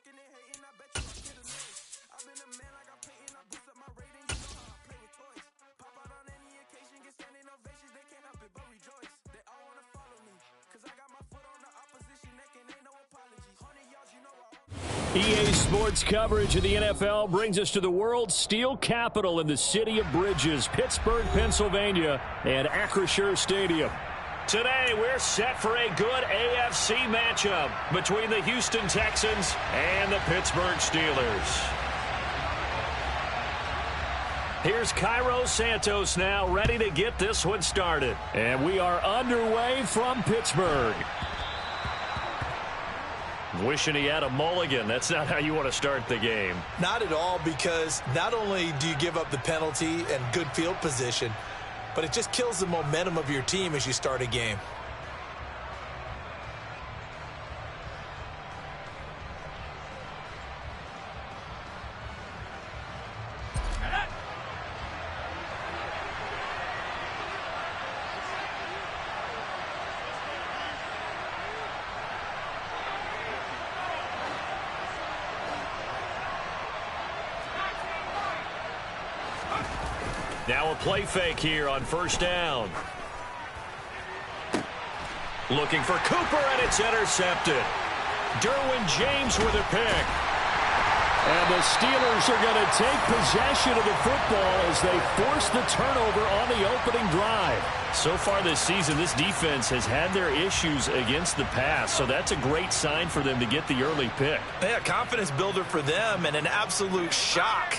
talking and hating, I bet you I get a noise. I've been a man like I'm painting, I boost up my rating, you know how I play with toys. Pop out on any occasion, get standing ovations, they can't help it but rejoice. They all wanna follow me, cause I got my foot on the opposition neck and ain't no apologies. 100 yards, you know EA Sports coverage of the NFL brings us to the world's steel capital in the city of bridges, Pittsburgh, Pennsylvania, and Acrisure Stadium. Today, we're set for a good AFC matchup between the Houston Texans and the Pittsburgh Steelers. Here's Cairo Santos now, ready to get this one started. And we are underway from Pittsburgh. Wishing he had a mulligan. That's not how you want to start the game. Not at all, because not only do you give up the penalty and good field position, but it just kills the momentum of your team as you start a game. Now a play fake here on first down. Looking for Cooper, and it's intercepted. Derwin James with a pick. And the Steelers are going to take possession of the football as they force the turnover on the opening drive. So far this season, this defense has had their issues against the pass, so that's a great sign for them to get the early pick. Yeah, confidence builder for them and an absolute shock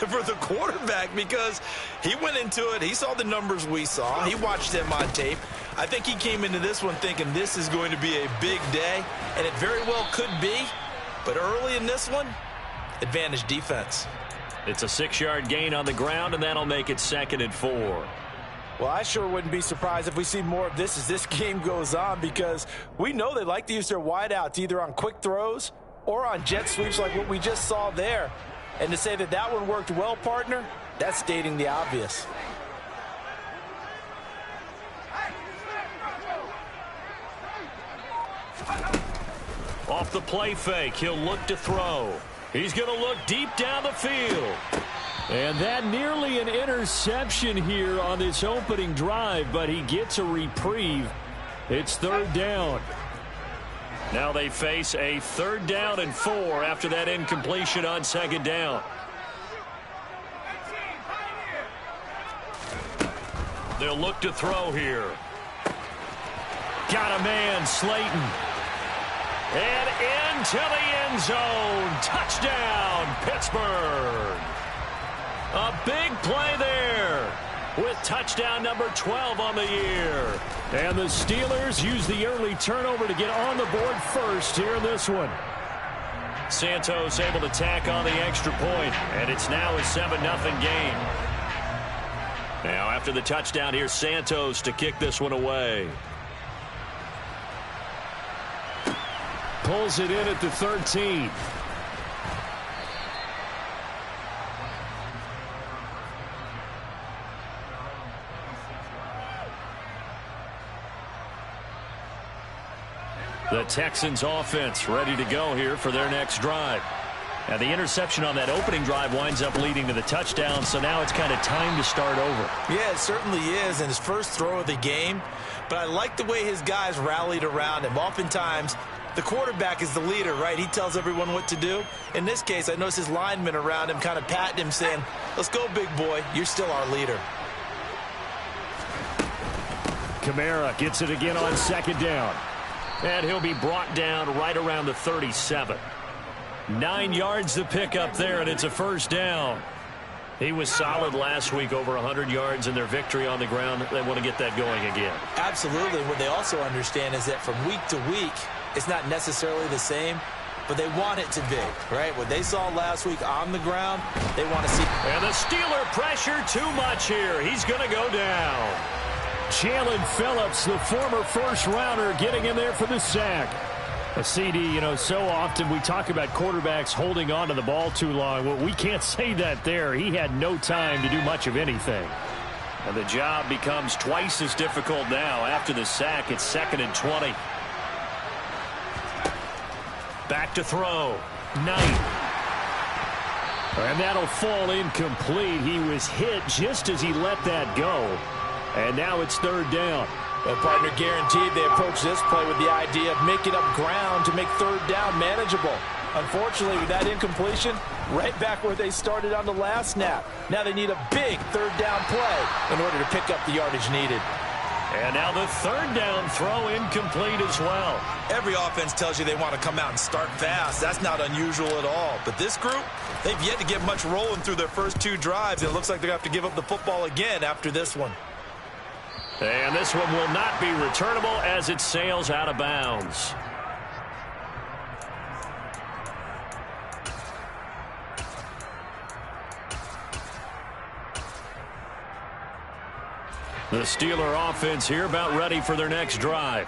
for the quarterback, because he went into it. He saw the numbers we saw. He watched them on tape. I think he came into this one thinking this is going to be a big day, and it very well could be. But early in this one, advantage defense. It's a 6-yard gain on the ground, and that'll make it 2nd and 4. Well, I sure wouldn't be surprised if we see more of this as this game goes on, because we know they like to use their wideouts either on quick throws or on jet sweeps like what we just saw there. And to say that that one worked well, partner, that's stating the obvious. Off the play fake, he'll look to throw. He's going to look deep down the field. And that nearly an interception here on this opening drive, but he gets a reprieve. It's 3rd down. Now they face a 3rd down and 4 after that incompletion on 2nd down. They'll look to throw here. Got a man, Slayton. And into the end zone. Touchdown, Pittsburgh. A big play there with touchdown number 12 on the year. And the Steelers use the early turnover to get on the board first here in this one. Santos able to tack on the extra point, and it's now a 7-0 game. Now after the touchdown, here's Santos to kick this one away. Pulls it in at the 13. The Texans offense ready to go here for their next drive. Now the interception on that opening drive winds up leading to the touchdown, so now it's kind of time to start over. Yeah, it certainly is in his first throw of the game, but I like the way his guys rallied around him. Oftentimes, the quarterback is the leader, right? He tells everyone what to do. In this case, I noticed his linemen around him kind of patting him, saying, let's go, big boy. You're still our leader. Kamara gets it again on 2nd down. And he'll be brought down right around the 37. 9 yards to pick up there, and it's a 1st down. He was solid last week, over 100 yards in their victory on the ground. They want to get that going again. Absolutely. What they also understand is that from week to week, it's not necessarily the same, but they want it to be, right? What they saw last week on the ground, they want to see. And the Steeler pressure too much here. He's going to go down. Jalen Phillips, the former 1st-rounder, getting in there for the sack. A CD, so often we talk about quarterbacks holding on to the ball too long. Well, we can't say that there. He had no time to do much of anything. And the job becomes twice as difficult now. After the sack, it's 2nd and 20. Back to throw. Knight. And that'll fall incomplete. He was hit just as he let that go. And now it's third down. Well, partner, guaranteed they approach this play with the idea of making up ground to make third down manageable. Unfortunately, with that incompletion, right back where they started on the last snap. Now they need a big third down play in order to pick up the yardage needed. And now the third down throw incomplete as well. Every offense tells you they want to come out and start fast. That's not unusual at all. But this group, they've yet to get much rolling through their first two drives. And it looks like they're going to have to give up the football again after this one. And this one will not be returnable as it sails out of bounds. The Steeler offense here about ready for their next drive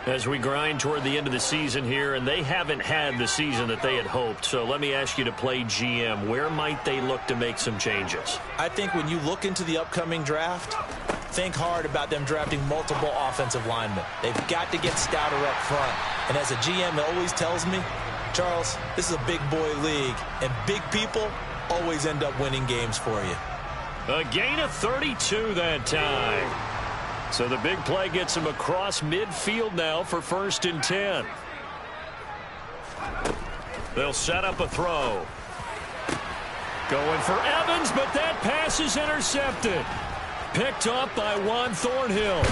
as we grind toward the end of the season here, and they haven't had the season that they had hoped. So let me ask you to play GM. Where might they look to make some changes? I think when you look into the upcoming draft, think hard about them drafting multiple offensive linemen. They've got to get stouter up front. And as a GM always tells me, Charles, this is a big boy league, and big people always end up winning games for you. A gain of 32 that time. So the big play gets him across midfield now for 1st and 10. They'll set up a throw. Going for Evans, but that pass is intercepted. Picked up by Juan Thornhill.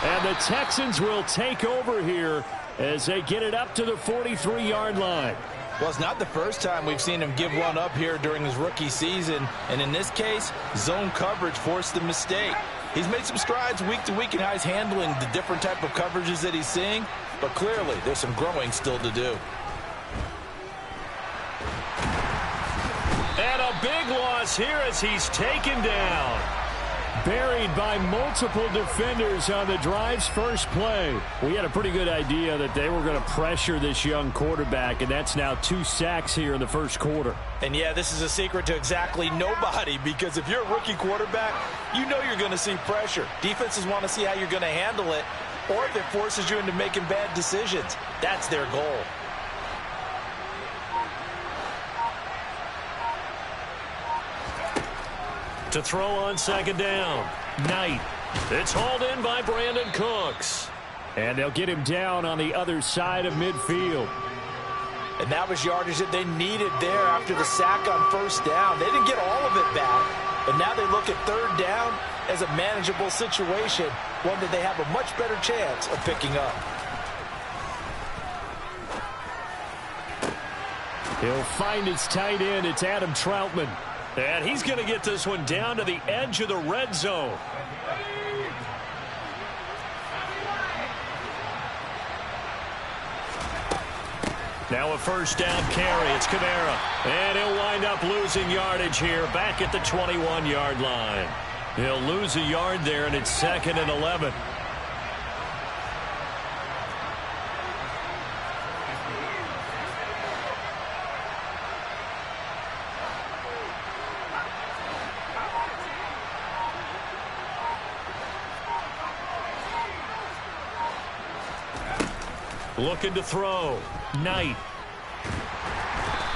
And the Texans will take over here as they get it up to the 43-yard line. Well, it's not the first time we've seen him give one up here during his rookie season. And in this case, zone coverage forced the mistake. He's made some strides week to week in how he's handling the different type of coverages that he's seeing. But clearly, there's some growing still to do. And a big loss here as he's taken down. Buried by multiple defenders on the drive's first play. We had a pretty good idea that they were going to pressure this young quarterback, and that's now 2 sacks here in the first quarter. And yeah, this is a secret to exactly nobody, because if you're a rookie quarterback, you know you're going to see pressure. Defenses want to see how you're going to handle it, or if it forces you into making bad decisions. That's their goal. To throw on second down. Knight. It's hauled in by Brandon Cooks. And they'll get him down on the other side of midfield. And that was yardage that they needed there after the sack on first down. They didn't get all of it back. But now they look at third down as a manageable situation, one that they have a much better chance of picking up. He'll find his tight end. It's Adam Troutman. And he's going to get this one down to the edge of the red zone. Now a first down carry. It's Kamara. And he'll wind up losing yardage here back at the 21-yard line. He'll lose a yard there, and it's 2nd and 11. Looking to throw. Knight.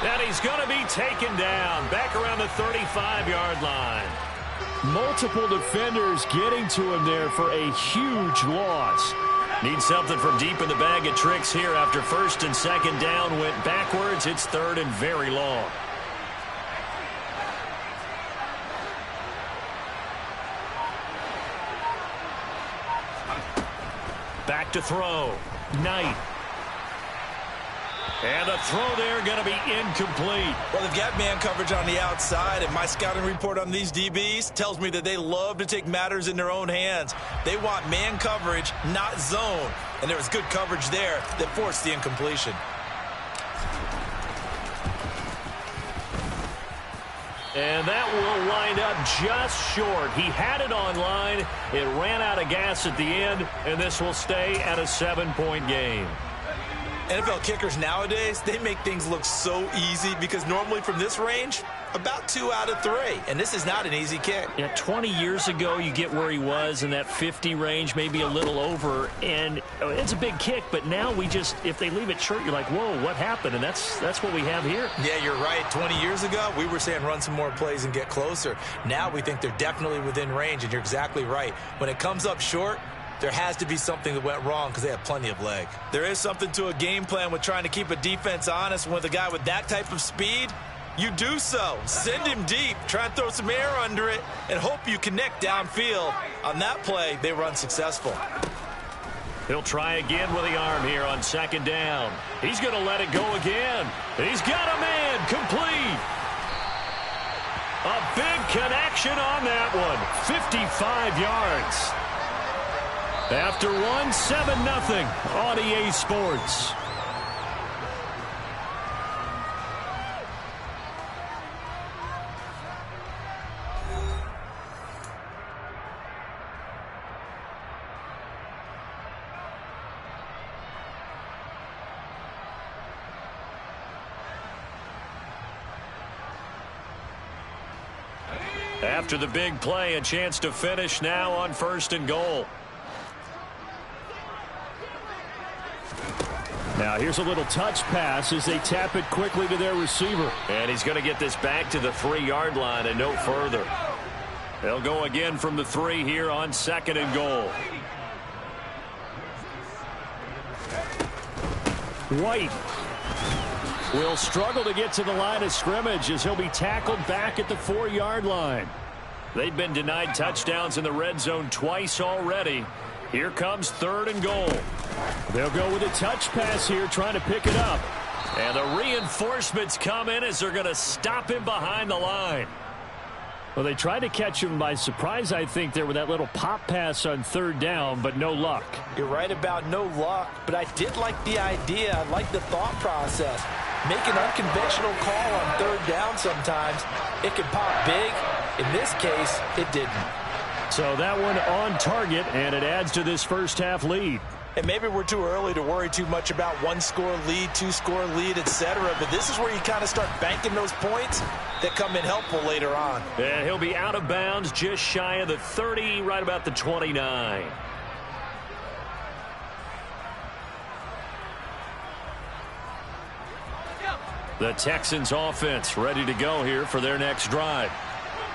And he's going to be taken down back around the 35-yard line. Multiple defenders getting to him there for a huge loss. Needs something from deep in the bag of tricks here after 1st and 2nd down went backwards. It's 3rd and very long. Back to throw. Knight. And the throw there going to be incomplete. Well, they've got man coverage on the outside, and my scouting report on these DBs tells me that they love to take matters in their own hands. They want man coverage, not zone. And there was good coverage there that forced the incompletion. And that will wind up just short. He had it on line. It ran out of gas at the end, and this will stay at a 7-point game. NFL kickers nowadays, they make things look so easy because normally from this range, about 2 out of 3. And this is not an easy kick. Yeah, 20 years ago, you get where he was in that 50 range, maybe a little over. And It's a big kick, but now if they leave it short, you're like, whoa, what happened? And that's what we have here. Yeah, you're right. 20 years ago, we were saying run some more plays and get closer. Now we think they're definitely within range, and you're exactly right. When it comes up short, there has to be something that went wrong because they have plenty of leg. There is something to a game plan with trying to keep a defense honest. With a guy with that type of speed, you do so. Send him deep, try and throw some air under it, and hope you connect downfield. On that play, they were unsuccessful. He'll try again with the arm here on second down. He's going to let it go again. He's got a man complete. A big connection on that one. 55 yards. After 7-0 on EA Sports. After the big play, a chance to finish now on 1st and goal. Now here's a little touch pass as they tap it quickly to their receiver. And he's going to get this back to the 3-yard line and no further. They'll go again from the 3 here on 2nd and goal. White will struggle to get to the line of scrimmage as he'll be tackled back at the 4-yard line. They've been denied touchdowns in the red zone twice already. Here comes 3rd and goal. They'll go with a touch pass here, trying to pick it up. And the reinforcements come in as they're going to stop him behind the line. Well, they tried to catch him by surprise, I think, there with that little pop pass on 3rd down, but no luck. You're right about no luck, but I did like the idea. I like the thought process. Make an unconventional call on 3rd down sometimes. It can pop big. In this case, it didn't. So that one on target, and it adds to this first half lead. And maybe we're too early to worry too much about 1-score lead, 2-score lead, etc. But this is where you kind of start banking those points that come in helpful later on. And he'll be out of bounds just shy of the 30, right about the 29. The Texans offense ready to go here for their next drive.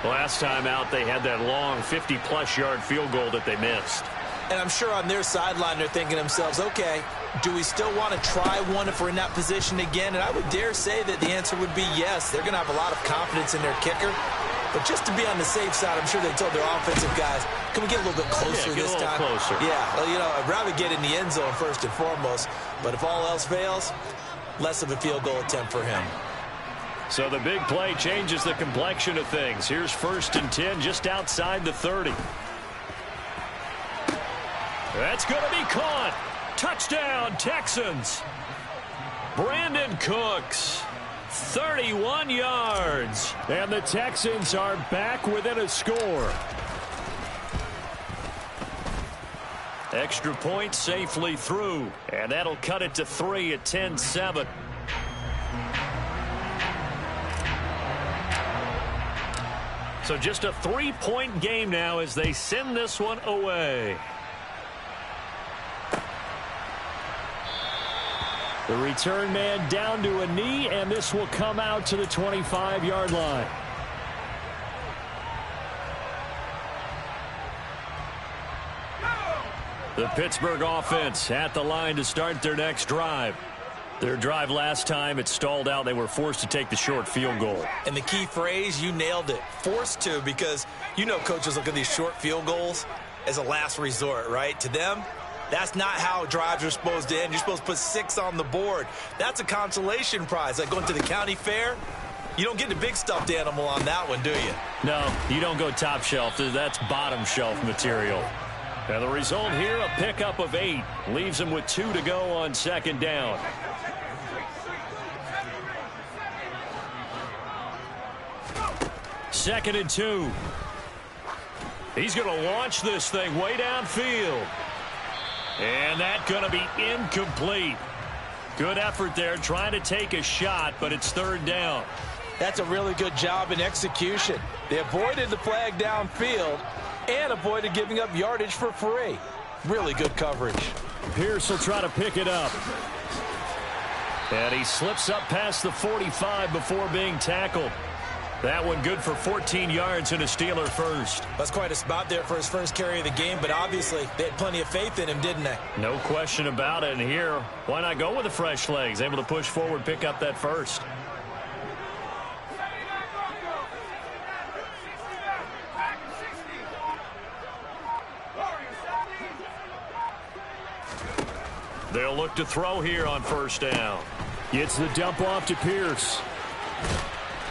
Last time out, they had that long 50-plus yard field goal that they missed. And I'm sure on their sideline they're thinking to themselves, okay, do we still want to try one if we're in that position again? And I would dare say that the answer would be yes. They're going to have a lot of confidence in their kicker. But just to be on the safe side, I'm sure they told their offensive guys, can we get a little bit closer this time? Closer. Yeah, well, you know, I'd rather get in the end zone first and foremost. But if all else fails, less of a field goal attempt for him. So the big play changes the complexion of things. Here's 1st and 10 just outside the 30. That's going to be caught. Touchdown, Texans. Brandon Cooks, 31 yards. And the Texans are back within a score. Extra point safely through. And that'll cut it to 3 at 10-7. So just a 3-point game now as they send this one away. The return man down to a knee, and this will come out to the 25-yard line. The Pittsburgh offense at the line to start their next drive. Their drive last time, it stalled out. They were forced to take the short field goal. And the key phrase, you nailed it, forced to, because you know coaches look at these short field goals as a last resort, right? To them, that's not how drives are supposed to end. You're supposed to put 6 on the board. That's a consolation prize. Like going to the county fair, you don't get the big stuffed animal on that one, do you? No, you don't go top shelf. That's bottom shelf material. And the result here, a pickup of 8. Leaves them with 2 to go on 2nd down. Second and 2. He's going to launch this thing way downfield. And that's going to be incomplete. Good effort there trying to take a shot, but it's 3rd down. That's a really good job in execution. They avoided the flag downfield and avoided giving up yardage for free. Really good coverage. Pierce will try to pick it up. And he slips up past the 45 before being tackled. That one good for 14 yards and a Steeler first. That's quite a spot there for his first carry of the game, but obviously they had plenty of faith in him, didn't they? No question about it. And here, why not go with the fresh legs? Able to push forward, pick up that first. They'll look to throw here on first down. Gets the dump off to Pierce.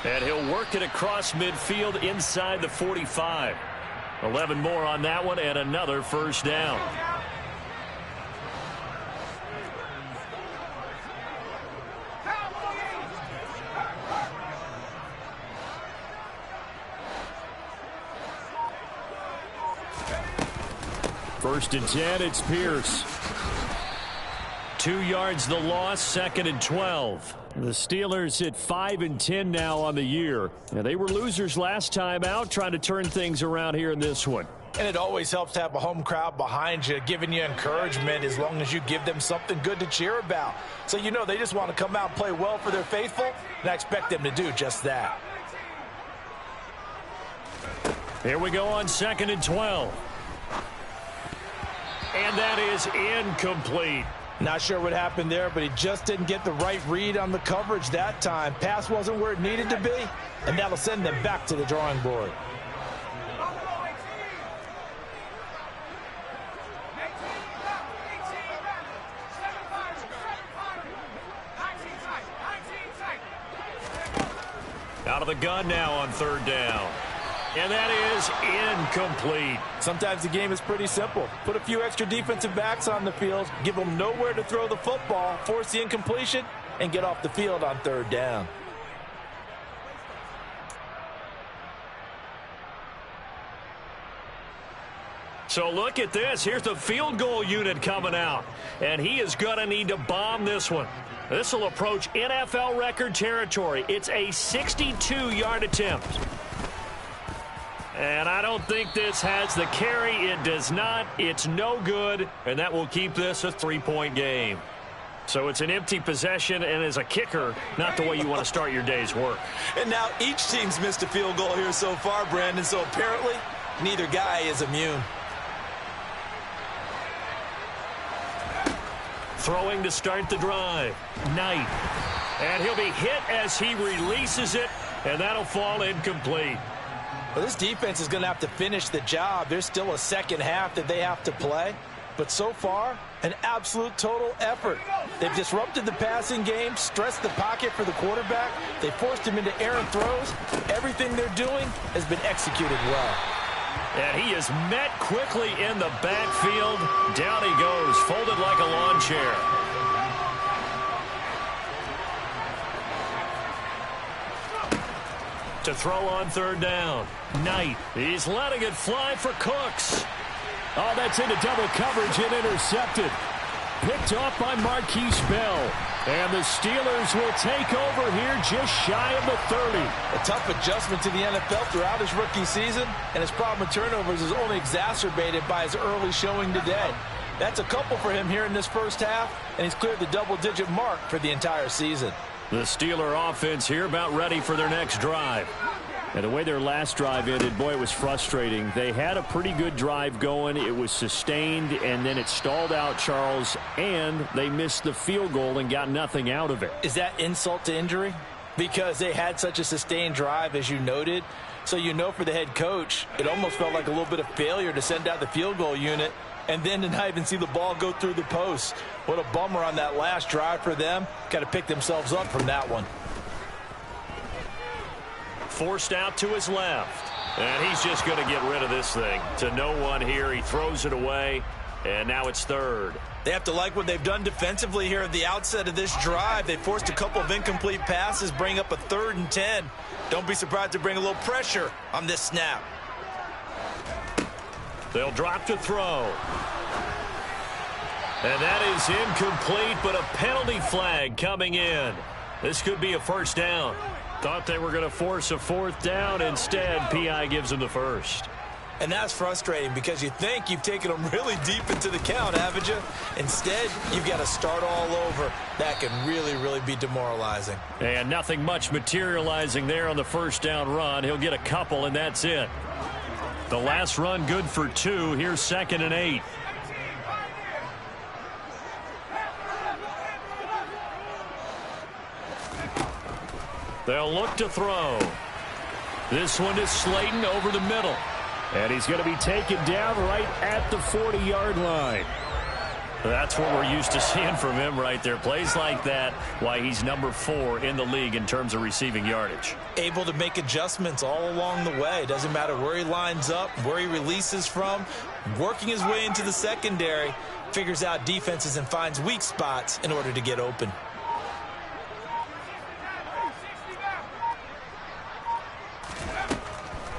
And he'll work it across midfield inside the 45. 11 more on that one and another first down. First and 10, it's Pierce. 2 yards the loss, 2nd and 12. The Steelers at 5-10 now on the year. And they were losers last time out, trying to turn things around here in this one. And it always helps to have a home crowd behind you, giving you encouragement as long as you give them something good to cheer about. So you know they just want to come out and play well for their faithful, and I expect them to do just that. Here we go on 2nd and 12. And that is incomplete. Not sure what happened there, but he just didn't get the right read on the coverage that time. Pass wasn't where it needed to be, and that'll send them back to the drawing board. Out of the gun now on 3rd down. And that is incomplete. Sometimes the game is pretty simple. Put a few extra defensive backs on the field, give them nowhere to throw the football, force the incompletion, and get off the field on 3rd down. So look at this. Here's the field goal unit coming out. And he is going to need to bomb this one. This will approach NFL record territory. It's a 62-yard attempt. And I don't think this has the carry. It does not. It's no good. And that will keep this a 3-point game. So it's an empty possession, and as a kicker, not the way you want to start your day's work. And now each team's missed a field goal here so far, Brandon. So apparently, neither guy is immune. Throwing to start the drive. Knight. And he'll be hit as he releases it, and that'll fall incomplete. Well, this defense is going to have to finish the job. There's still a second half that they have to play. But so far, an absolute total effort. They've disrupted the passing game, stressed the pocket for the quarterback. They forced him into errant throws. Everything they're doing has been executed well. And he is met quickly in the backfield. Down he goes, folded like a lawn chair. To throw on 3rd down. Knight. He's letting it fly for Cooks. Oh, that's into double coverage and intercepted. Picked off by Marquise Bell. And the Steelers will take over here just shy of the 30. A tough adjustment to the NFL throughout his rookie season, and his problem with turnovers is only exacerbated by his early showing today. That's a couple for him here in this first half, and he's cleared the double-digit mark for the entire season. The Steeler offense here about ready for their next drive. And the way their last drive ended, boy, it was frustrating. They had a pretty good drive going. It was sustained, and then it stalled out, Charles, and they missed the field goal and got nothing out of it. Is that insult to injury? Because they had such a sustained drive, as you noted. So you know for the head coach, it almost felt like a little bit of failure to send out the field goal unit and then to not even see the ball go through the post. What a bummer on that last drive for them. Got to pick themselves up from that one. Forced out to his left. And he's just going to get rid of this thing. To no one here. He throws it away. And now it's 3rd. They have to like what they've done defensively here at the outset of this drive. They forced a couple of incomplete passes, bring up a 3rd and 10. Don't be surprised to bring a little pressure on this snap. They'll drop to throw. And that is incomplete, but a penalty flag coming in. This could be a first down. Thought they were going to force a 4th down. Instead, P.I. gives them the first. And that's frustrating because you think you've taken them really deep into the count, haven't you? Instead, you've got to start all over. That can really, really be demoralizing. And nothing much materializing there on the first down run. He'll get a couple, and that's it. The last run good for 2. Here's 2nd and 8. They'll look to throw. This one is Slayton over the middle. And he's going to be taken down right at the 40-yard line. That's what we're used to seeing from him right there. Plays like that, why he's number 4 in the league in terms of receiving yardage. Able to make adjustments all along the way. Doesn't matter where he lines up, where he releases from. Working his way into the secondary. Figures out defenses and finds weak spots in order to get open.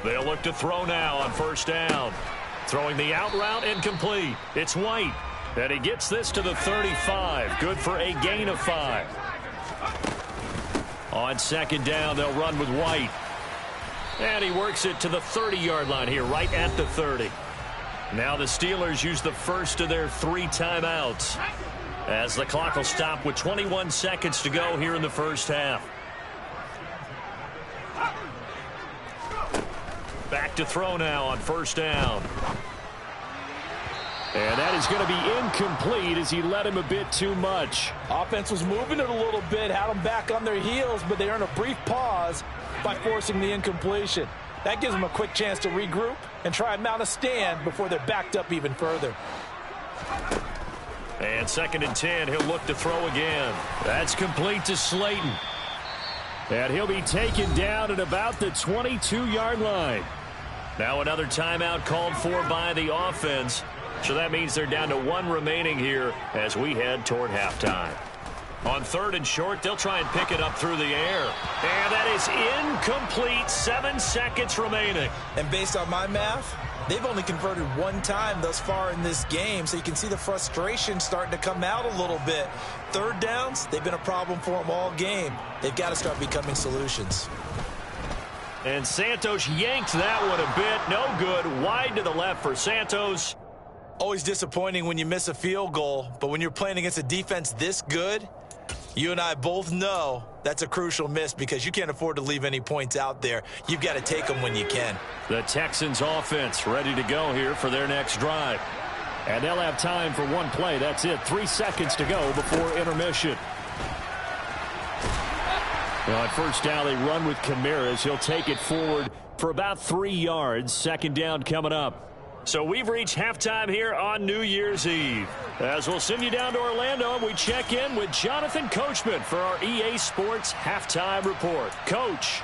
They'll look to throw now on first down. Throwing the out route, incomplete. It's White. And he gets this to the 35. Good for a gain of 5. On 2nd down, they'll run with White. And he works it to the 30-yard line here, right at the 30. Now the Steelers use the first of their 3 timeouts, as the clock will stop with 21 seconds to go here in the first half. Back to throw now on first down. And that is going to be incomplete as he led him a bit too much. Offense was moving it a little bit, had them back on their heels, but they earned a brief pause by forcing the incompletion. That gives them a quick chance to regroup and try and mount a stand before they're backed up even further. And 2nd and 10, he'll look to throw again. That's complete to Slayton. And he'll be taken down at about the 22-yard line. Now another timeout called for by the offense. So that means they're down to 1 remaining here as we head toward halftime. On 3rd and short, they'll try and pick it up through the air. And that is incomplete. 7 seconds remaining. And based on my math, they've only converted 1 time thus far in this game, so you can see the frustration starting to come out a little bit. 3rd downs, they've been a problem for them all game. They've got to start becoming solutions. And Santos yanked that one a bit. No good. Wide to the left for Santos. Always disappointing when you miss a field goal, but when you're playing against a defense this good, you and I both know that's a crucial miss because you can't afford to leave any points out there. You've got to take them when you can. The Texans offense ready to go here for their next drive. And they'll have time for 1 play. That's it. 3 seconds to go before intermission. Well, at first down, they run with Camaras. He'll take it forward for about 3 yards. 2nd down coming up. So we've reached halftime here on New Year's Eve. As we'll send you down to Orlando, and we check in with Jonathan Coachman for our EA Sports Halftime Report. Coach.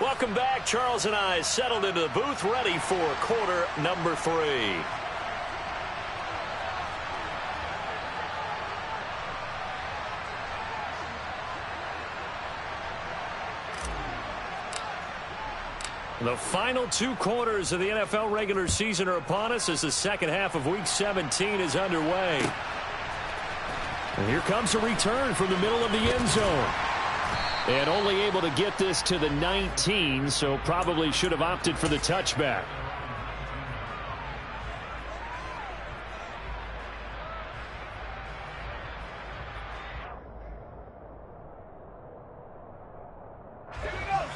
Welcome back. Charles and I settled into the booth, ready for quarter number 3. The final 2 quarters of the NFL regular season are upon us as the second half of Week 17 is underway. And here comes a return from the middle of the end zone. And only able to get this to the 19, so probably should have opted for the touchback.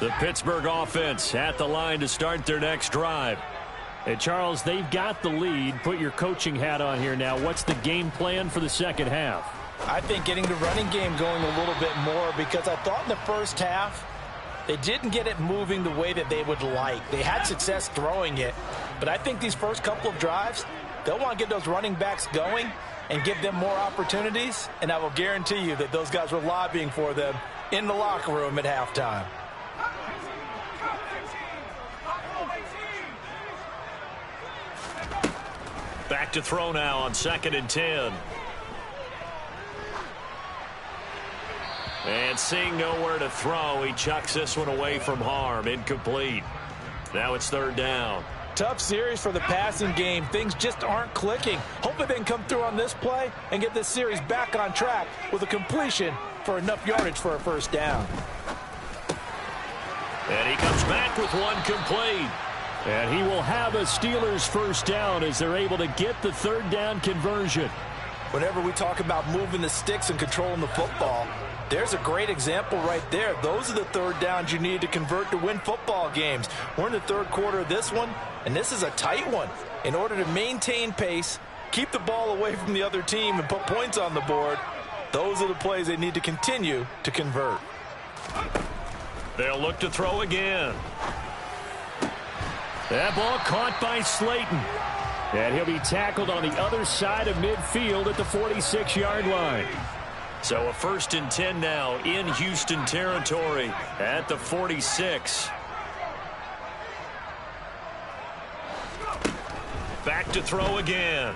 The Pittsburgh offense at the line to start their next drive. And Charles, they've got the lead. Put your coaching hat on here now. What's the game plan for the second half? I think getting the running game going a little bit more because I thought in the first half they didn't get it moving the way that they would like. They had success throwing it, but I think these first couple of drives, they'll want to get those running backs going and give them more opportunities, and I will guarantee you that those guys were lobbying for them in the locker room at halftime. Back to throw now on 2nd and 10. And seeing nowhere to throw, he chucks this one away from harm. Incomplete. Now it's 3rd down. Tough series for the passing game. Things just aren't clicking. Hopefully they can come through on this play and get this series back on track with a completion for enough yardage for a first down. And he comes back with one complete. And he will have a Steelers first down as they're able to get the third down conversion. Whenever we talk about moving the sticks and controlling the football, there's a great example right there. Those are the third downs you need to convert to win football games. We're in the third quarter of this one, and this is a tight one. In order to maintain pace, keep the ball away from the other team, and put points on the board, those are the plays they need to continue to convert. They'll look to throw again. That ball caught by Slayton. And he'll be tackled on the other side of midfield at the 46-yard line. So a 1st and 10 now in Houston territory at the 46. Back to throw again.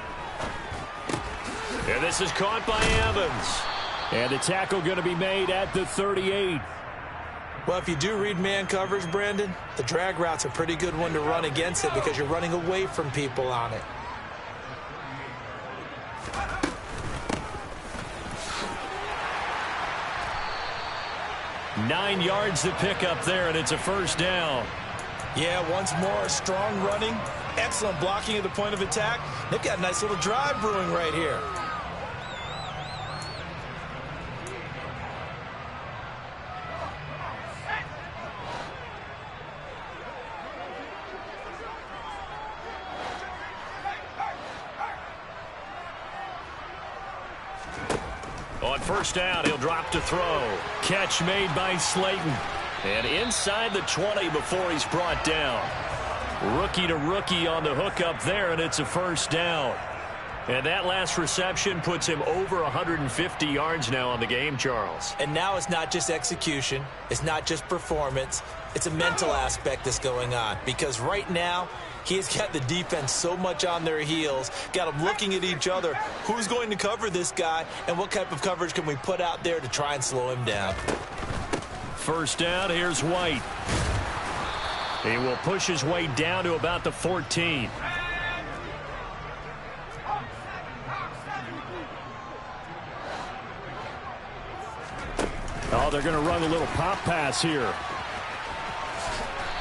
And this is caught by Evans. And the tackle going to be made at the 38. Well, if you do read man coverage, Brandon, the drag route's a pretty good one to run against it because you're running away from people on it. Nine yards to pick up there, and it's a first down. Yeah, once more, strong running, excellent blocking at the point of attack. They've got a nice little drive brewing right here. On first down, he'll drop to throw. Catch made by Slayton. And inside the 20 before he's brought down. Rookie to rookie on the hook up there, and it's a first down. And that last reception puts him over 150 yards now on the game, Charles. And now it's not just execution. It's not just performance. It's a mental aspect that's going on. Because right now, he has got the defense so much on their heels, got them looking at each other. Who's going to cover this guy, and what type of coverage can we put out there to try and slow him down? First down, here's White. He will push his way down to about the 14. Oh, they're going to run a little pop pass here.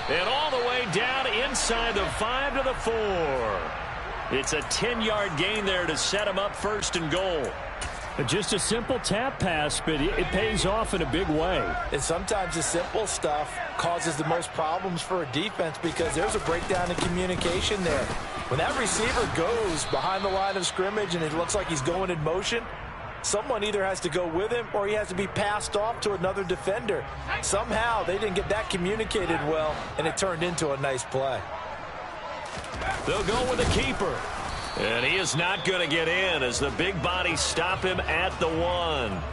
And all the way down inside the 5 to the 4. It's a 10-yard gain there to set him up first and goal. Just a simple tap pass, but it pays off in a big way. And sometimes the simple stuff causes the most problems for a defense because there's a breakdown in communication there. When that receiver goes behind the line of scrimmage and it looks like he's going in motion, someone either has to go with him or he has to be passed off to another defender. Somehow they didn't get that communicated well, and it turned into a nice play. They'll go with the keeper. And he is not going to get in as the big bodies stop him at the 1.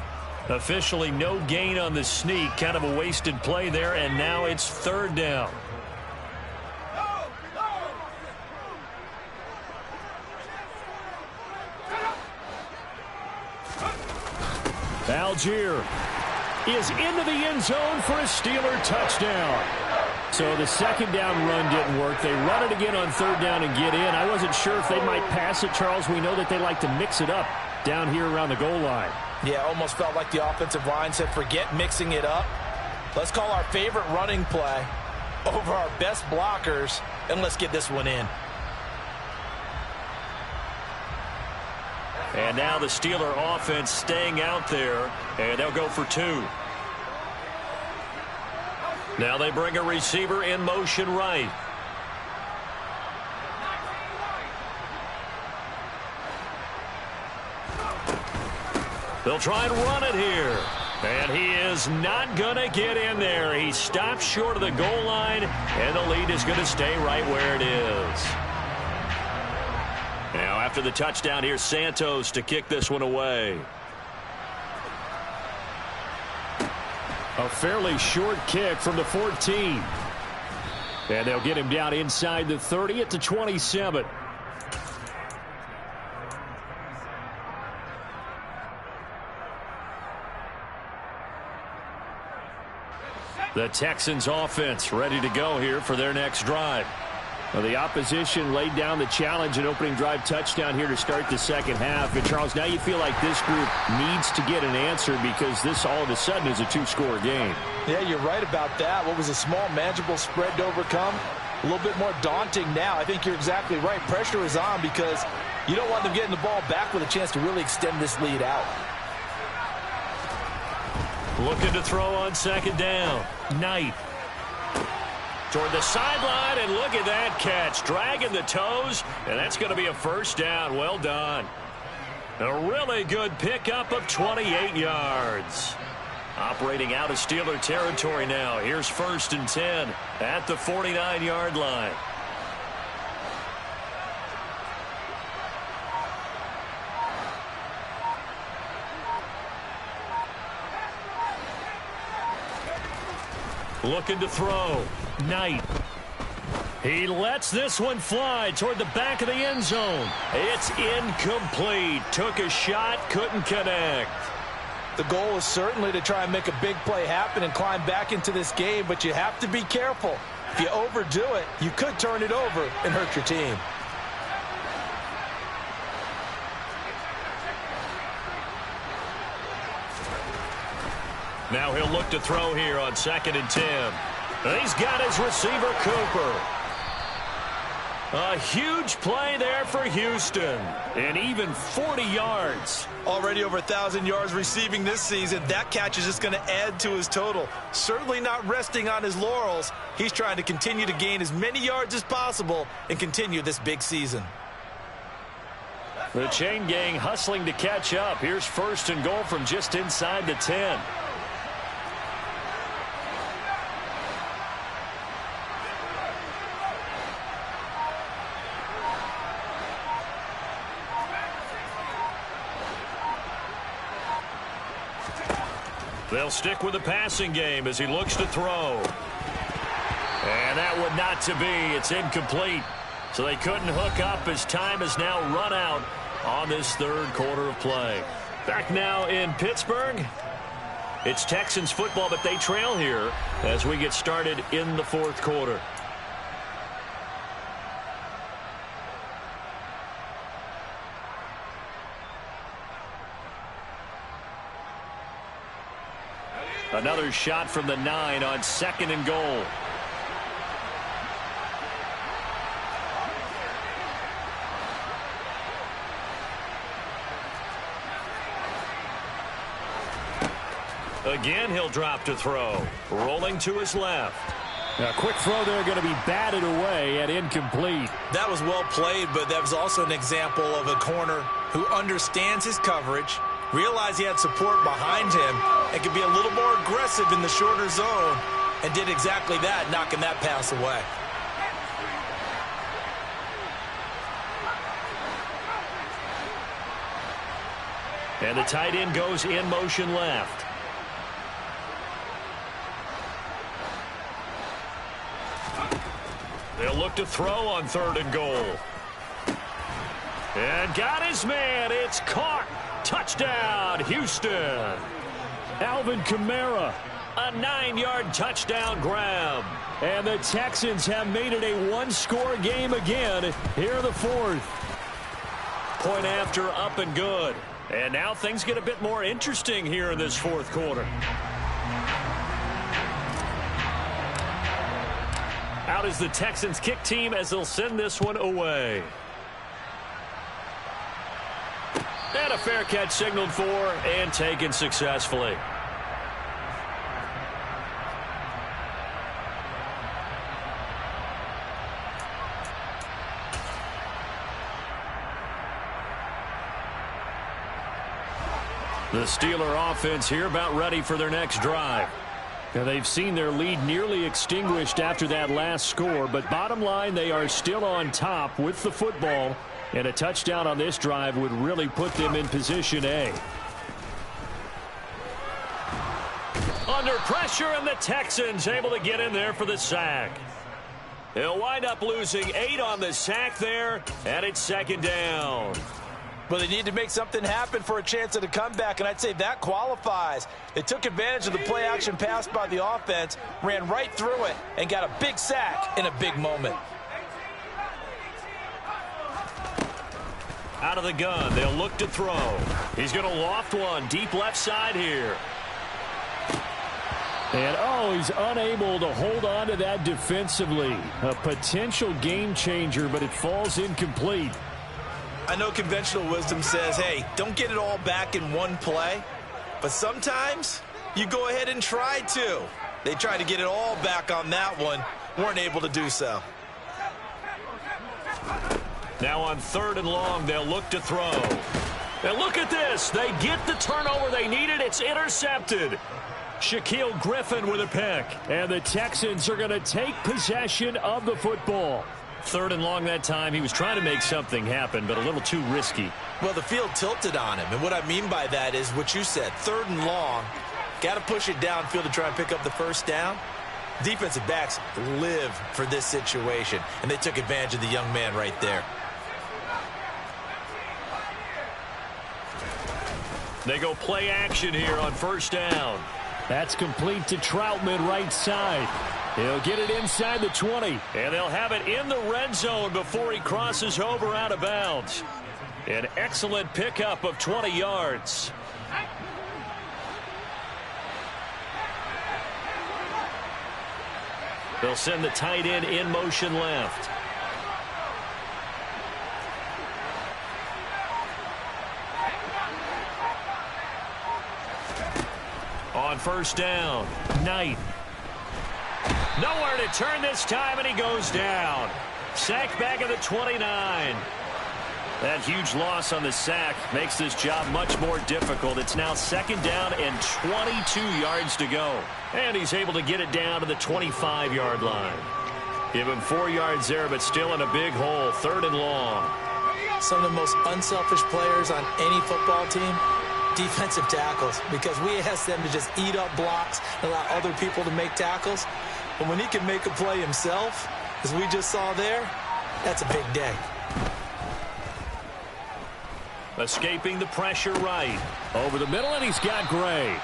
Officially no gain on the sneak. Kind of a wasted play there, and now it's third down. Algier is into the end zone for a Steeler touchdown. So the second down run didn't work. They run it again on third down and get in. I wasn't sure if they might pass it, Charles. We know that they like to mix it up down here around the goal line. Yeah, almost felt like the offensive line said, forget mixing it up. Let's call our favorite running play over our best blockers, and let's get this one in. And now the Steeler offense staying out there, and they'll go for 2. Now they bring a receiver in motion right. They'll try and run it here. And he is not going to get in there. He stops short of the goal line, and the lead is going to stay right where it is. Now after the touchdown, here's Santos to kick this one away. A fairly short kick from the 14. And they'll get him down inside the 30 at the 27. The Texans offense ready to go here for their next drive. Well, the opposition laid down the challenge and opening drive touchdown here to start the second half. And, Charles, now you feel like this group needs to get an answer because this all of a sudden is a 2-score game. Yeah, you're right about that. What was a small, manageable spread to overcome a little bit more daunting now. I think you're exactly right. Pressure is on because you don't want them getting the ball back with a chance to really extend this lead out. Looking to throw on second down. Knight. Toward the sideline, and look at that catch. Dragging the toes, and that's going to be a first down. Well done. A really good pickup of 28 yards. Operating out of Steeler territory now. Here's 1st and 10 at the 49-yard line. Looking to throw. Knight. He lets this one fly toward the back of the end zone. It's incomplete. Took a shot, couldn't connect. The goal is certainly to try and make a big play happen and climb back into this game, but you have to be careful. If you overdo it, you could turn it over and hurt your team. Now he'll look to throw here on 2nd and 10. He's got his receiver, Cooper. A huge play there for Houston. And even 40 yards. Already over 1,000 yards receiving this season. That catch is just going to add to his total. Certainly not resting on his laurels. He's trying to continue to gain as many yards as possible and continue this big season. The chain gang hustling to catch up. Here's 1st and goal from just inside the 10. They'll stick with the passing game as he looks to throw. And that would not to be. It's incomplete. So they couldn't hook up as time has now run out on this 3rd quarter of play. Back now in Pittsburgh. It's Texans football, but they trail here as we get started in the 4th quarter. Another shot from the 9 on 2nd and goal. Again, he'll drop to throw. Rolling to his left. A quick throw there going to be batted away and incomplete. That was well played, but that was also an example of a corner who understands his coverage, realized he had support behind him, and could be a little more aggressive in the shorter zone, and did exactly that, knocking that pass away. And the tight end goes in motion left. They'll look to throw on 3rd and goal. And got his man. It's caught. Touchdown, Houston. Alvin Kamara, a 9-yard touchdown grab. And the Texans have made it a one-score game again here in the 4th. Point after, up and good. And now things get a bit more interesting here in this 4th quarter. Out is the Texans kick team as they'll send this one away. And a fair catch signaled for and taken successfully. The Steeler offense here about ready for their next drive. Now they've seen their lead nearly extinguished after that last score, but bottom line, they are still on top with the football, and a touchdown on this drive would really put them in position A. Under pressure, and the Texans able to get in there for the sack. They'll wind up losing 8 on the sack there, and it's 2nd down. But they need to make something happen for a chance at a comeback, and I'd say that qualifies. They took advantage of the play-action pass by the offense, ran right through it, and got a big sack in a big moment. Out of the gun, they'll look to throw. He's going to loft one deep left side here. And, oh, he's unable to hold on to that defensively. A potential game changer, but it falls incomplete. I know conventional wisdom says, hey, don't get it all back in one play. But sometimes you go ahead and try to. They tried to get it all back on that one. Weren't able to do so. Now on 3rd and long, they'll look to throw. And look at this. They get the turnover they needed. It's intercepted. Shaquille Griffin with a pick. And the Texans are going to take possession of the football. 3rd and long that time. He was trying to make something happen, but a little too risky. Well, the field tilted on him. And what I mean by that is what you said. 3rd and long. Got to push it downfield to try and pick up the first down. Defensive backs live for this situation. And they took advantage of the young man right there. They go play action here on 1st down. That's complete to Troutman right side. He'll get it inside the 20. And they'll have it in the red zone before he crosses over out of bounds. An excellent pickup of 20 yards. They'll send the tight end in motion left. On 1st down, Knight. Nowhere to turn this time, and he goes down. Sacked back at the 29. That huge loss on the sack makes this job much more difficult. It's now 2nd down and 22 yards to go. And he's able to get it down to the 25-yard line. Give him 4 yards there, but still in a big hole. 3rd and long. Some of the most unselfish players on any football team, defensive tackles, because we ask them to just eat up blocks and allow other people to make tackles. But when he can make a play himself, as we just saw there, that's a big day. Escaping the pressure right. Over the middle, and he's got Gray.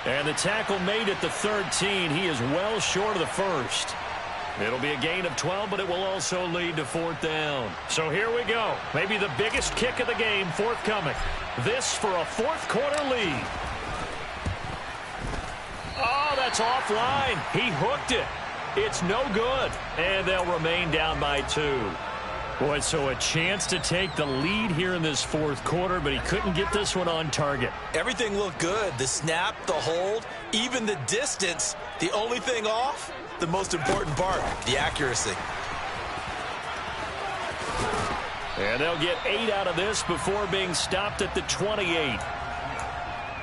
And the tackle made at the 13. He is well short of the first. It'll be a gain of 12, but it will also lead to 4th down. So here we go. Maybe the biggest kick of the game forthcoming. This for a 4th quarter lead. Oh, that's offline. He hooked it. It's no good. And they'll remain down by 2. Boy, so a chance to take the lead here in this 4th quarter, but he couldn't get this one on target. Everything looked good. The snap, the hold, even the distance. The only thing off, the most important part, the accuracy. And they'll get 8 out of this before being stopped at the 28.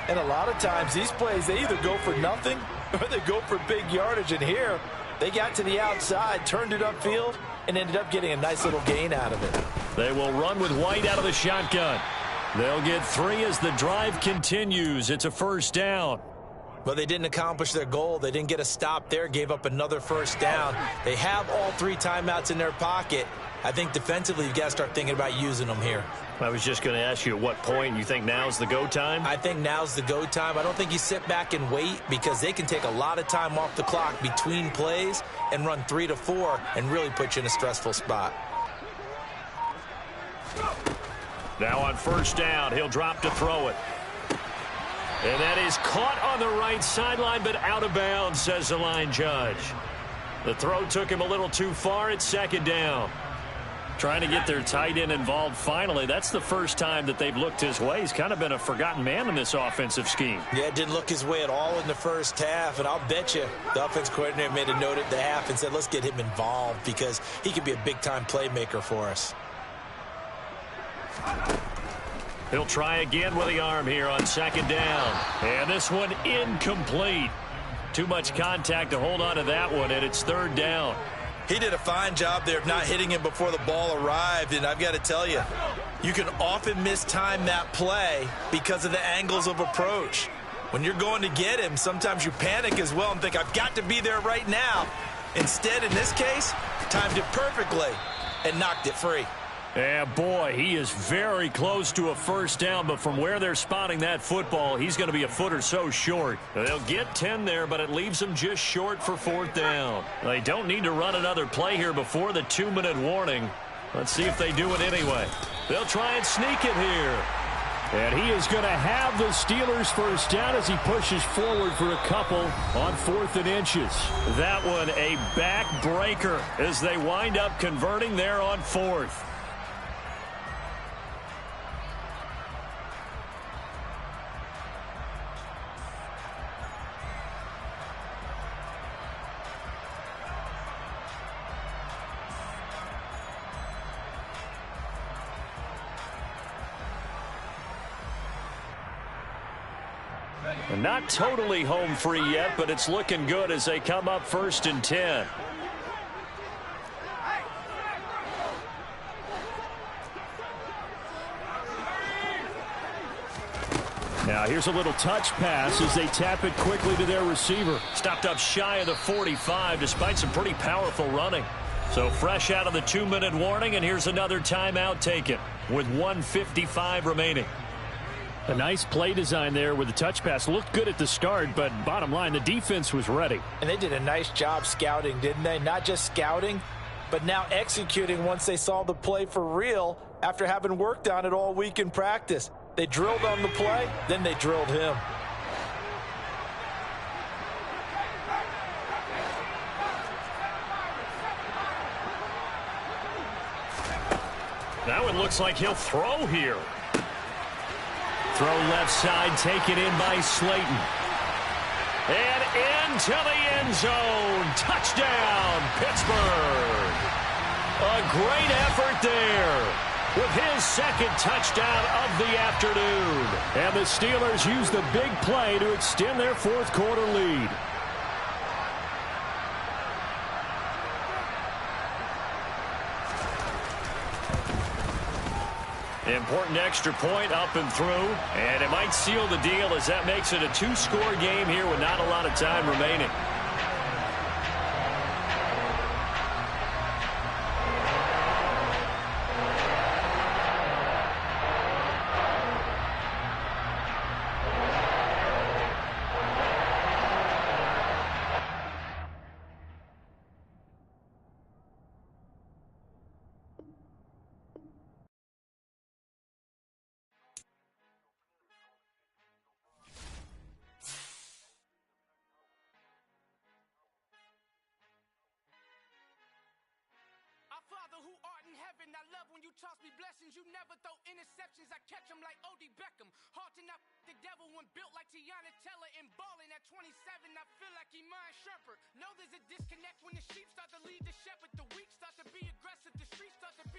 And a lot of times these plays, they either go for nothing or they go for big yardage. And here, they got to the outside, turned it upfield, and ended up getting a nice little gain out of it. They will run with White out of the shotgun. They'll get 3 as the drive continues. It's a 1st down. But they didn't accomplish their goal. They didn't get a stop there, gave up another 1st down. They have all 3 timeouts in their pocket. I think defensively you've got to start thinking about using them here. I was just going to ask you at what point you think now's the go time? I think now's the go time. I don't think you sit back and wait, because they can take a lot of time off the clock between plays and run 3 to 4 and really put you in a stressful spot. Now on 1st down, he'll drop to throw it. And that is caught on the right sideline, but out of bounds, says the line judge. The throw took him a little too far. It's 2nd down. Trying to get their tight end involved finally. That's the first time that they've looked his way. He's kind of been a forgotten man in this offensive scheme. Yeah, it didn't look his way at all in the first half, and I'll bet you the offense coordinator made a note at the half and said, let's get him involved because he could be a big-time playmaker for us. He'll try again with the arm here on 2nd down. And this one incomplete. Too much contact to hold on to that one, and it's 3rd down. He did a fine job there of not hitting him before the ball arrived, and I've got to tell you, you can often mistime that play because of the angles of approach. When you're going to get him, sometimes you panic as well and think, I've got to be there right now. Instead, in this case, timed it perfectly and knocked it free. Yeah, boy, he is very close to a 1st down, but from where they're spotting that football, he's going to be a foot or so short. They'll get 10 there, but it leaves them just short for 4th down. They don't need to run another play here before the 2-minute warning. Let's see if they do it anyway. They'll try and sneak it here. And he is going to have the Steelers first down as he pushes forward for a couple on 4th and inches. That one a backbreaker as they wind up converting there on 4th. Not totally home free yet, but it's looking good as they come up 1st and 10. Now here's a little touch pass as they tap it quickly to their receiver. Stopped up shy of the 45 despite some pretty powerful running. So fresh out of the 2-minute warning, and here's another timeout taken with 1:55 remaining. A nice play design there with the touch pass. Looked good at the start, but bottom line, the defense was ready. And they did a nice job scouting, didn't they? Not just scouting, but now executing once they saw the play for real after having worked on it all week in practice. They drilled on the play, then they drilled him. That one looks like he'll throw here. Throw left side, taken in by Slayton. And into the end zone. Touchdown, Pittsburgh. A great effort there with his second touchdown of the afternoon. And the Steelers use the big play to extend their 4th quarter lead. Important extra point up and through, and it might seal the deal as that makes it a 2-score game here with not a lot of time remaining. Father who art in heaven, I love when you toss me blessings. You never throw interceptions. I catch them like O.D. Beckham. Hard to not the devil when built like Tiana Teller and balling at 27. I feel like Iman Shumpert. Know there's a disconnect when the sheep start to lead the shepherd. The weak start to be aggressive. The streets start to be